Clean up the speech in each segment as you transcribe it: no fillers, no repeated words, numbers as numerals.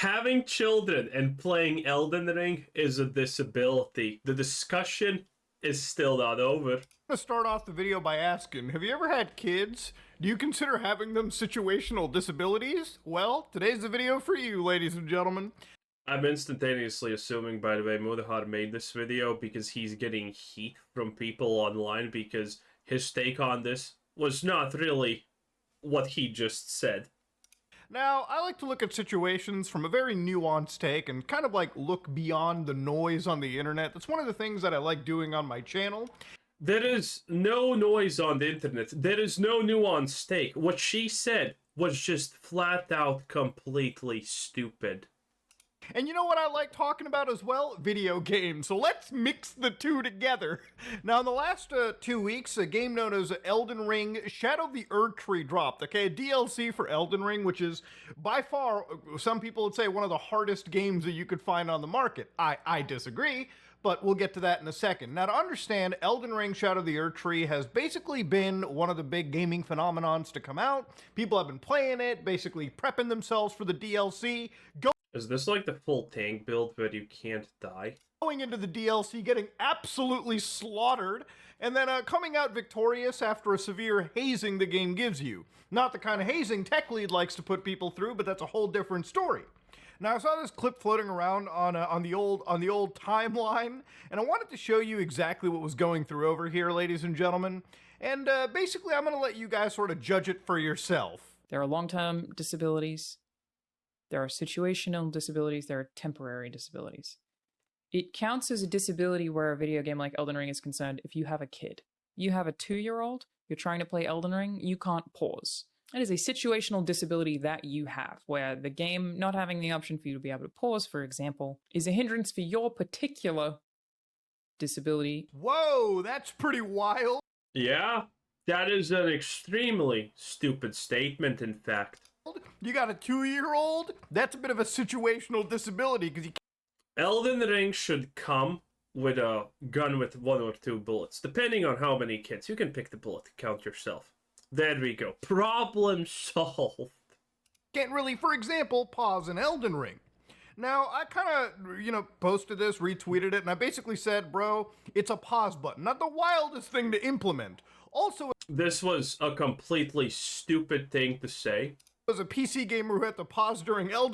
Having children and playing Elden Ring is a disability. The discussion is still not over. I'm gonna start off the video by asking, have you ever had kids? Do you consider having them situational disabilities? Well, today's the video for you, ladies and gentlemen. I'm instantaneously assuming, by the way, Mudahar made this video because he's getting heat from people online because his take on this was not really what he just said. Now, I like to look at situations from a very nuanced take and kind of like look beyond the noise on the internet. That's one of the things that I like doing on my channel. There is no noise on the internet. There is no nuanced take. What she said was just flat out completely stupid. And you know what I like talking about as well? Video games. So let's mix the two together. Now, in the last 2 weeks, a game known as Elden Ring Shadow of the Erdtree dropped, okay? A DLC for Elden Ring, which is by far, some people would say, one of the hardest games that you could find on the market. I disagree, but we'll get to that in a second. Now, to understand, Elden Ring Shadow of the Erdtree has basically been one of the big gaming phenomenons to come out. People have been playing it, basically prepping themselves for the DLC, Is this like the full tank build where you can't die? going into the DLC, getting absolutely slaughtered, and then coming out victorious after a severe hazing the game gives you. Not the kind of hazing Tech Lead likes to put people through, but that's a whole different story. Now, I saw this clip floating around on the old timeline, and I wanted to show you exactly what was going through over here, ladies and gentlemen. And basically, I'm going to let you guys sort of judge it for yourself. There are long-term disabilities. There are situational disabilities, there are temporary disabilities. It counts as a disability where a video game like Elden Ring is concerned if you have a kid. You have a 2-year-old, you're trying to play Elden Ring, you can't pause. That is a situational disability that you have, where the game not having the option for you to be able to pause, for example, is a hindrance for your particular disability. Whoa, that's pretty wild. Yeah, that is an extremely stupid statement, in fact. You got a 2-year-old? That's a bit of a situational disability because you can't. Elden Ring should come with a gun with 1 or 2 bullets. Depending on how many kids. You can pick the bullet to count yourself. There we go. Problem solved. Can't really, for example, pause an Elden Ring. Now, I kind of, posted this, retweeted it, and I basically said, bro, it's a pause button. Not the wildest thing to implement. Also, This was a completely stupid thing to say. as a PC gamer who had to pause during Elden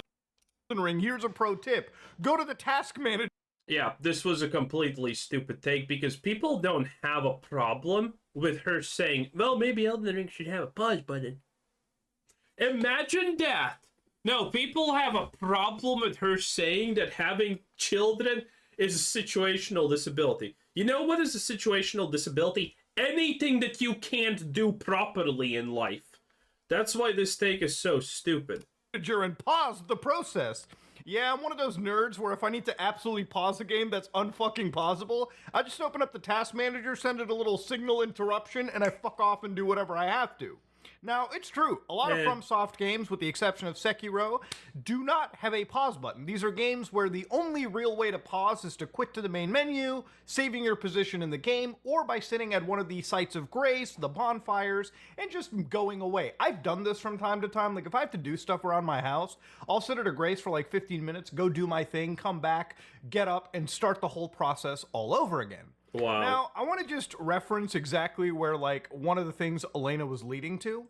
Ring, here's a pro tip. Go to the task manager. Yeah, this was a completely stupid take because people don't have a problem with her saying, well, maybe Elden Ring should have a pause button. Imagine that. No, people have a problem with her saying that having children is a situational disability. You know what is a situational disability? Anything that you can't do properly in life. That's why this take is so stupid. And pause the process. Yeah, I'm one of those nerds where if I need to absolutely pause a game that's unfucking pausable, I just open up the task manager, send it a little signal interruption, and I fuck off and do whatever I have to. Now, it's true, a lot of FromSoft games, with the exception of Sekiro, do not have a pause button. These are games where the only real way to pause is to quit to the main menu, saving your position in the game, or by sitting at one of the sites of grace, the bonfires, and just going away. I've done this from time to time. Like, if I have to do stuff around my house, I'll sit at a grace for like 15 minutes, go do my thing, come back, get up, and start the whole process all over again. Wow. Now, I want to just reference exactly where, like, one of the things Elena was leading to.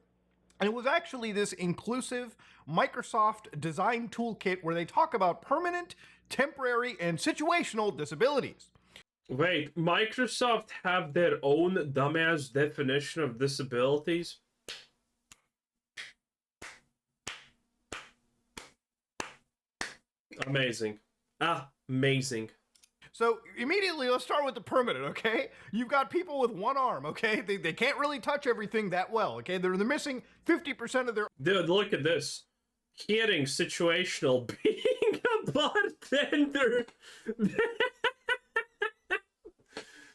And it was actually this inclusive Microsoft design toolkit where they talk about permanent, temporary, and situational disabilities. Wait, Microsoft have their own dumbass definition of disabilities? Amazing. Amazing. So immediately, let's start with the permanent, okay? You've got people with one arm, okay? They can't really touch everything that well, okay? They're missing 50% of their... Dude, look at this. Hearing situational being a bartender.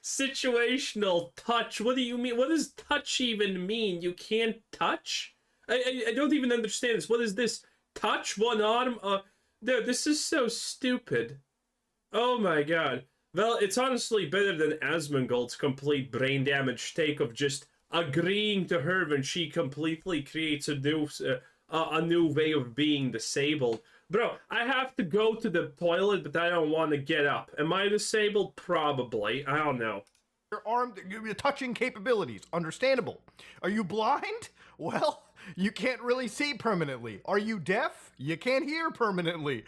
Situational touch. What do you mean? What does touch even mean? You can't touch? I don't even understand this. What is this? Touch one arm? Dude, this is so stupid. Oh my god. Well, it's honestly better than Asmongold's complete brain damage take of just agreeing to her when she completely creates a new way of being disabled. Bro, I have to go to the toilet, but I don't want to get up. Am I disabled? Probably. I don't know. Your arm, your touching capabilities, understandable. Are you blind? Well, you can't really see permanently. Are you deaf? You can't hear permanently.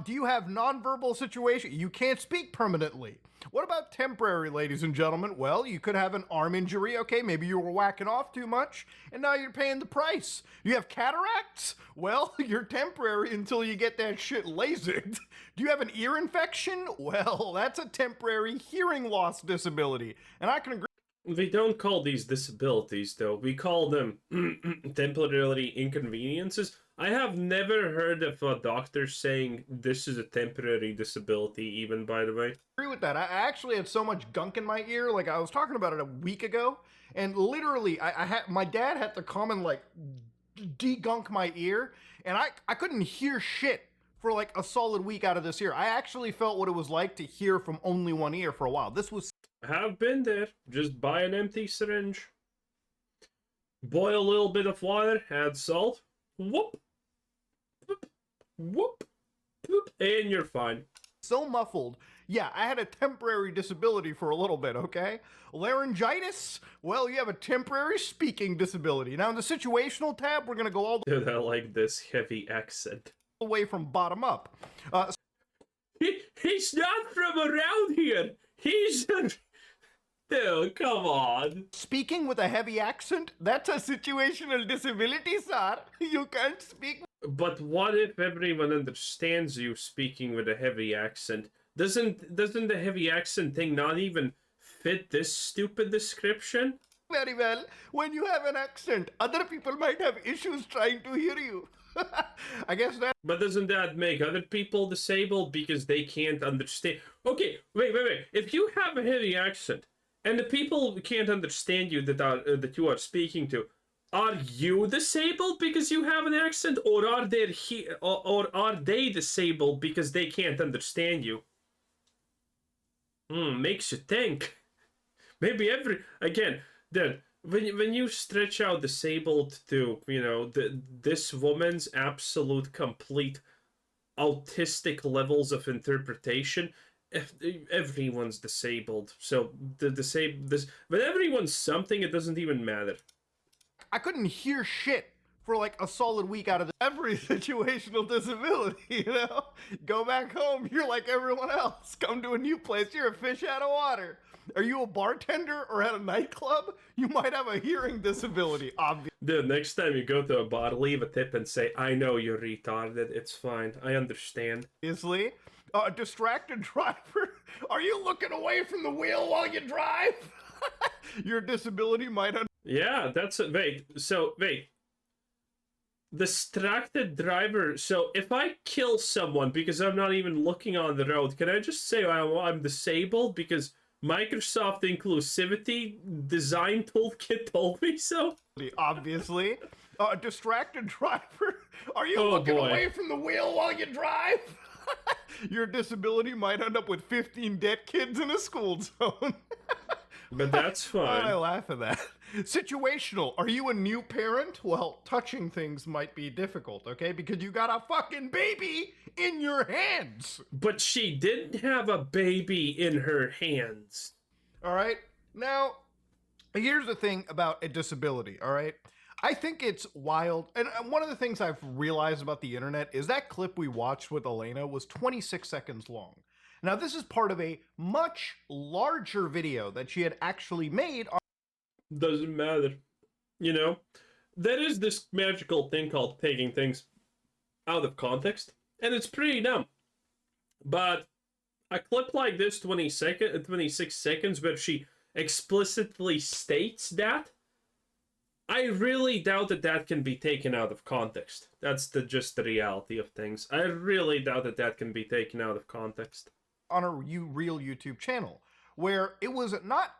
Do you have nonverbal situation? You can't speak permanently. What about temporary, ladies and gentlemen? Well, you could have an arm injury. Okay, maybe you were whacking off too much, and now you're paying the price. You have cataracts? Well, you're temporary until you get that shit LASIK'd. Do you have an ear infection? Well, that's a temporary hearing loss disability. And I can agree. We don't call these disabilities, though. We call them temporary inconveniences. I have never heard of a doctor saying this is a temporary disability, even, by the way. Agree with that. I actually had so much gunk in my ear. Like, I was talking about it a week ago, and literally, my dad had to come and, like, de-gunk my ear, and I couldn't hear shit for, like, a solid week out of this ear. I actually felt what it was like to hear from only one ear for a while. This was... Have been there. Just buy an empty syringe. Boil a little bit of water, add salt. Whoop. Whoop. Whoop. Whoop. And you're fine. So muffled. Yeah, I had a temporary disability for a little bit, okay? Laryngitis? Well, you have a temporary speaking disability. Now, in the situational tab, we're going to go all Dude, I like this heavy accent. the way from bottom up. He's not from around here. He's... Dude, come on. Speaking with a heavy accent? That's a situational disability, sir. You can't speak. But what if everyone understands you speaking with a heavy accent? Doesn't the heavy accent thing not even fit this stupid description? Very well. When you have an accent, other people might have issues trying to hear you. I guess that... But doesn't that make other people disabled because they can't understand? Okay, wait. If you have a heavy accent and the people can't understand you that you are speaking to, are you disabled because you have an accent, or are they disabled because they can't understand you? Makes you think. Maybe when you stretch out disabled to, you know, this woman's absolute complete autistic levels of interpretation, everyone's disabled. So when everyone's something, it doesn't even matter. I couldn't hear shit for like a solid week out of every situational disability, you know? Go back home, you're like everyone else. Come to a new place, you're a fish out of water. Are you a bartender or at a nightclub? You might have a hearing disability, obviously. Dude, next time you go to a bar, leave a tip and say, I know you're retarded, it's fine, I understand. A distracted driver? Are you looking away from the wheel while you drive? Your disability might... Yeah, that's it. Wait. Distracted driver. So if I kill someone because I'm not even looking on the road, can I just say I'm disabled because Microsoft Inclusivity Design Toolkit told me so? Obviously. A distracted driver? Are you looking away from the wheel while you drive? Your disability might end up with 15 dead kids in a school zone. But that's fine. I laugh at that. Situational. Are you a new parent? Well, touching things might be difficult, okay? Because you got a fucking baby in your hands. But she didn't have a baby in her hands. All right? Now, here's the thing about a disability, all right? I think it's wild. And one of the things I've realized about the internet is that clip we watched with Elena was 26 seconds long. Now, this is part of a much larger video that she had actually made. Doesn't matter. You know, there is this magical thing called taking things out of context, and it's pretty dumb. But a clip like this, 26 seconds, where she explicitly states that, I really doubt that can be taken out of context. That's just the reality of things. I really doubt that can be taken out of context. On a real YouTube channel, where it was not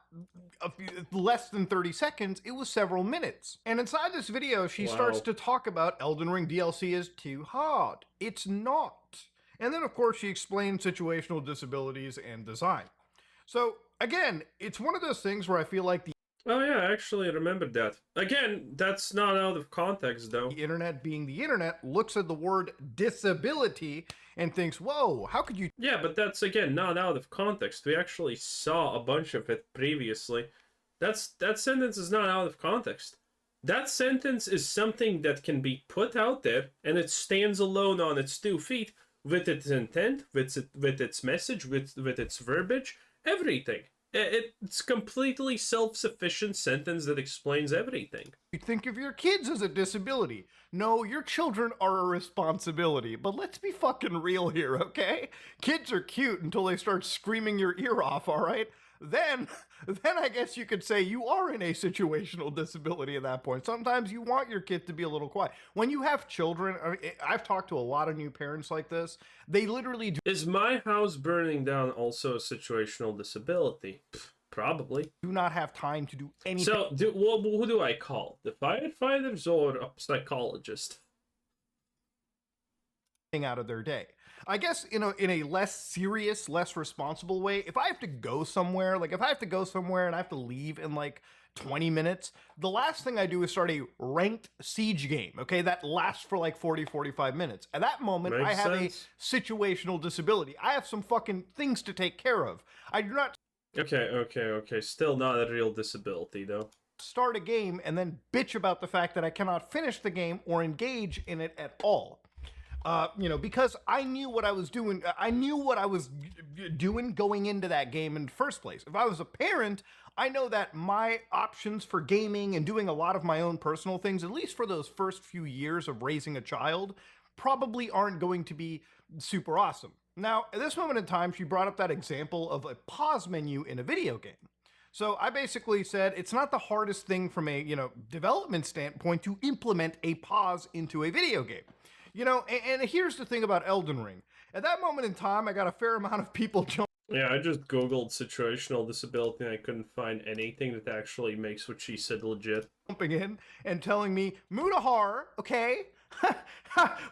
less than 30 seconds, it was several minutes. And inside this video, she starts to talk about Elden Ring DLC is too hard. It's not. And then, of course, she explains situational disabilities and design. So, again, it's one of those things where I feel like Oh yeah, I actually remembered that. Again, that's not out of context though. The internet, being the internet, looks at the word disability and thinks, whoa, how could you Yeah, but that's again not out of context. We actually saw a bunch of it previously. That sentence is not out of context. That sentence is something that can be put out there and it stands alone on its 2 feet with its intent, with its message, with its verbiage, everything. It's completely self-sufficient sentence that explains everything. think of your kids as a disability? No, your children are a responsibility. But let's be fucking real here, okay? Kids are cute until they start screaming your ear off, all right? Then I guess you could say you are in a situational disability at that point. Sometimes you want your kid to be a little quiet. When you have children, I've talked to a lot of new parents like this. They literally do Is my house burning down also a situational disability? Probably. not have time to do anything. So, who do I call? The firefighters or a psychologist? Out of their day. I guess in a less serious, less responsible way, if I have to go somewhere, like if I have to go somewhere and I have to leave in like 20 minutes, the last thing I do is start a ranked siege game, okay? That lasts for like 40, 45 minutes. At that moment, Makes I have sense. a situational disability. I have some fucking things to take care of. I do not Okay. Still not a real disability, though. start a game and then bitch about the fact that I cannot finish the game or engage in it at all. Because I knew what I was doing. I knew what I was doing going into that game in the first place. If I was a parent, I know that my options for gaming and doing a lot of my own personal things, at least for those first few years of raising a child, probably aren't going to be super awesome. Now, at this moment in time, she brought up that example of a pause menu in a video game. So I basically said it's not the hardest thing from a, development standpoint to implement a pause into a video game. And here's the thing about Elden Ring. At that moment in time, I got a fair amount of people Yeah, I just googled situational disability and I couldn't find anything that actually makes what she said legit. jumping in and telling me, Mutahar, okay?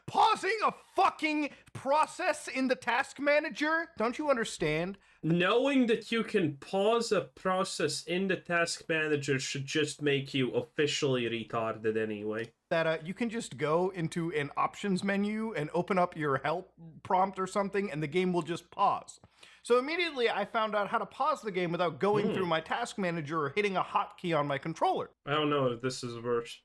Pausing a fucking process in the task manager? Don't you understand? Knowing that you can pause a process in the task manager should just make you officially retarded anyway. That you can just go into an options menu and open up your help prompt or something, and the game will just pause. So immediately I found out how to pause the game without going through my task manager or hitting a hotkey on my controller. I don't know if this is worse.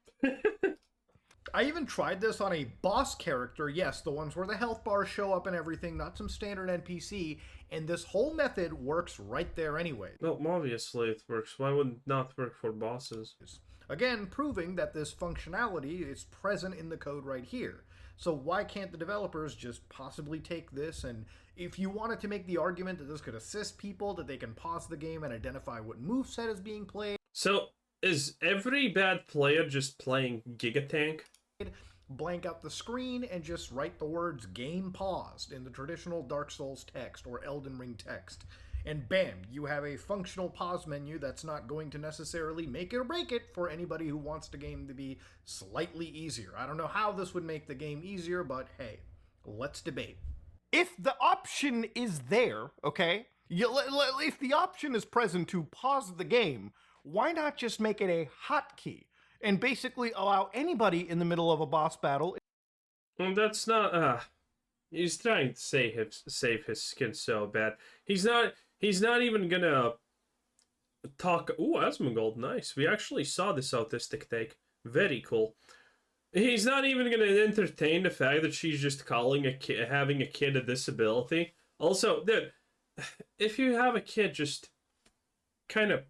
I even tried this on a boss character, yes, the ones where the health bars show up and everything, not some standard NPC, and this whole method works right there anyway. Well, obviously it works. Why would it not work for bosses? Again, proving that this functionality is present in the code right here. So why can't the developers just possibly take this, and if you wanted to make the argument that this could assist people, that they can pause the game and identify what moveset is being played, So, is every bad player just playing Gigatank? blank out the screen and just write the words game paused in the traditional Dark Souls text or Elden Ring text. And bam, you have a functional pause menu that's not going to necessarily make it or break it for anybody who wants the game to be slightly easier. I don't know how this would make the game easier, but hey, let's debate. If the option is there, okay, if the option is present to pause the game, why not just make it a hotkey and basically allow anybody in the middle of a boss battle? Well, that's not. He's trying to save his skin so bad. He's not even gonna talk. Ooh, Asmongold, nice. We actually saw this autistic take. Very cool. He's not even gonna entertain the fact that she's just calling having a kid a disability. Also, dude, if you have a kid, just kind of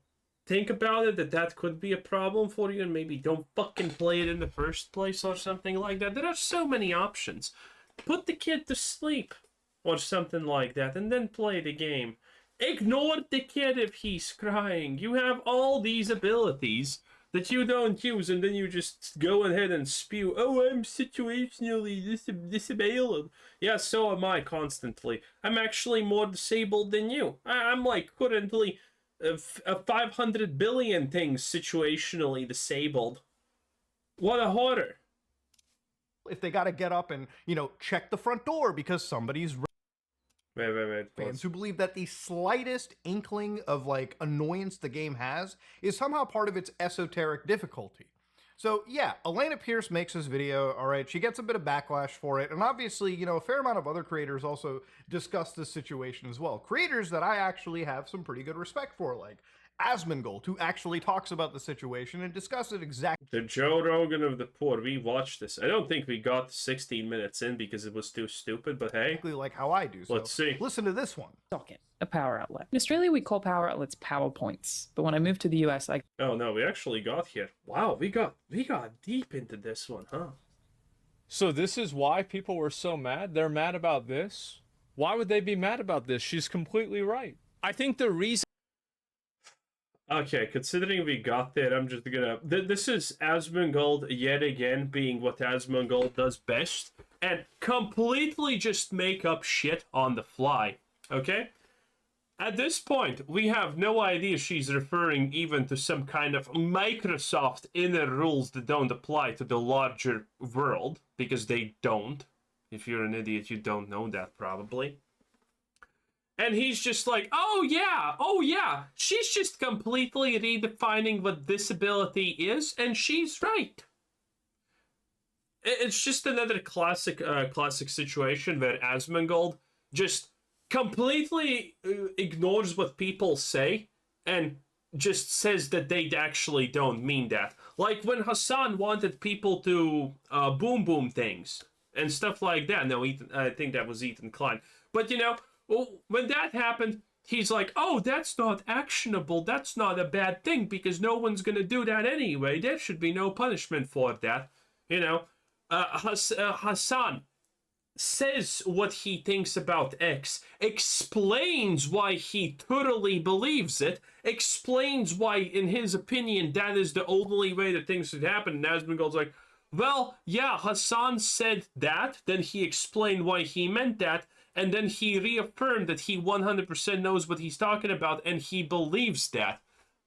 think about it, that could be a problem for you, and maybe don't fucking play it in the first place or something like that. There are so many options. Put the kid to sleep or something like that, and then play the game. Ignore the kid if he's crying. You have all these abilities that you don't use, and then you just go ahead and spew, oh, I'm situationally disabled. Yeah, so am I constantly. I'm actually more disabled than you. I'm like currently 500 billion things situationally disabled. What a horror. If they got to get up and, check the front door because somebody's Wait. Fans who believe that the slightest inkling of like annoyance the game has is somehow part of its esoteric difficulty. So yeah, Elena Pierce makes this video, all right, she gets a bit of backlash for it, and obviously, you know, a fair amount of other creators also discuss this situation as well. Creators that I actually have some pretty good respect for, like Asmongold, who actually talks about the situation and discusses exactly The Joe Rogan of the poor. We watched this. I don't think we got 16 minutes in because it was too stupid, but hey. like how I do. So Let's see. Listen to this one. Socket, a power outlet. In Australia, we call power outlets PowerPoints. But when I moved to the US, I Oh no, we actually got here. Wow, we got deep into this one, huh? So this is why people were so mad? They're mad about this? Why would they be mad about this? She's completely right. I think the reason... Okay, considering we got there, I'm just gonna... This is Asmongold yet again being what Asmongold does best, and completely just make up shit on the fly, okay? At this point, we have no idea she's referring even to some kind of Microsoft inner rules that don't apply to the larger world, because they don't. If you're an idiot, you don't know that, probably. And he's just like, oh yeah, she's just completely redefining what disability is, and she's right. It's just another classic situation where Asmongold just completely ignores what people say and just says that they actually don't mean that. Like when Hassan wanted people to boom things and stuff like that. No, I think that was Ethan Klein. But you know, when that happened, he's like, oh, that's not actionable. That's not a bad thing because no one's going to do that anyway. There should be no punishment for that. You know, Hassan says what he thinks about X, explains why he totally believes it, explains why, in his opinion, that is the only way that things should happen. And Asmongold's like, well, yeah, Hassan said that, then he explained why he meant that, and then he reaffirmed that he 100% knows what he's talking about, and he believes that.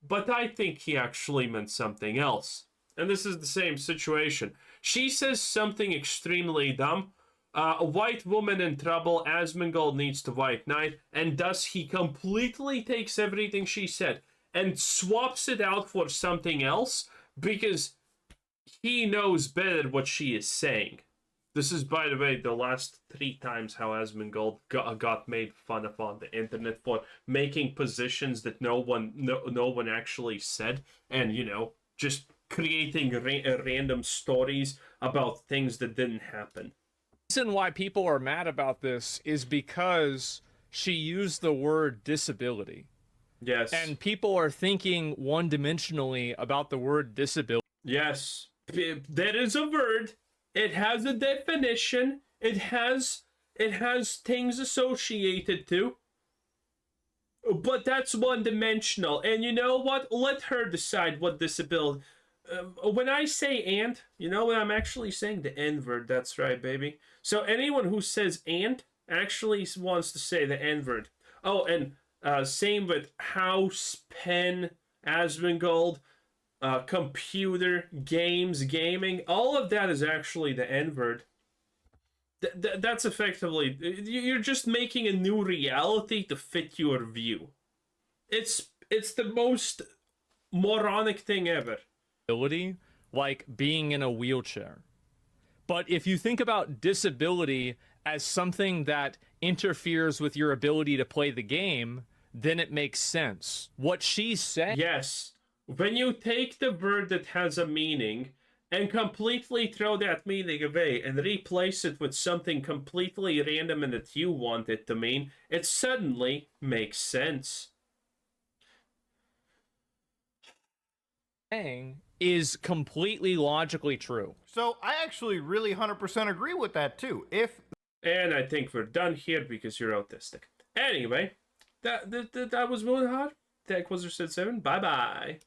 But I think he actually meant something else. And this is the same situation. She says something extremely dumb. A white woman in trouble, Asmongold needs to white knight, and thus he completely takes everything she said and swaps it out for something else because he knows better what she is saying. This is, by the way, the last 3 times how Asmongold got made fun of on the internet for making positions that no one actually said, and, you know, just creating random stories about things that didn't happen. The reason why people are mad about this is because she used the word disability. Yes. And people are thinking one-dimensionally about the word disability. Yes. There is a word. It has a definition. It has things associated to. But that's one-dimensional. And you know what? Let her decide what disability... when I say and, you know what I'm actually saying? The N-word. That's right, baby. So anyone who says and actually wants to say the N-word. Oh, and same with house, pen, Asmongold, computer, games, gaming. All of that is actually the N-word. That's effectively... You're just making a new reality to fit your view. It's the most moronic thing ever. Like being in a wheelchair. But if you think about disability as something that interferes with your ability to play the game, then it makes sense. What she's saying... Yes. When you take the word that has a meaning and completely throw that meaning away and replace it with something completely random and that you want it to mean, it suddenly makes sense. Is completely logically true. So I actually really 100% agree with that too. And I think we're done here because you're autistic. Anyway, that was Moonhard. Tech Wizard said 7. Bye-bye.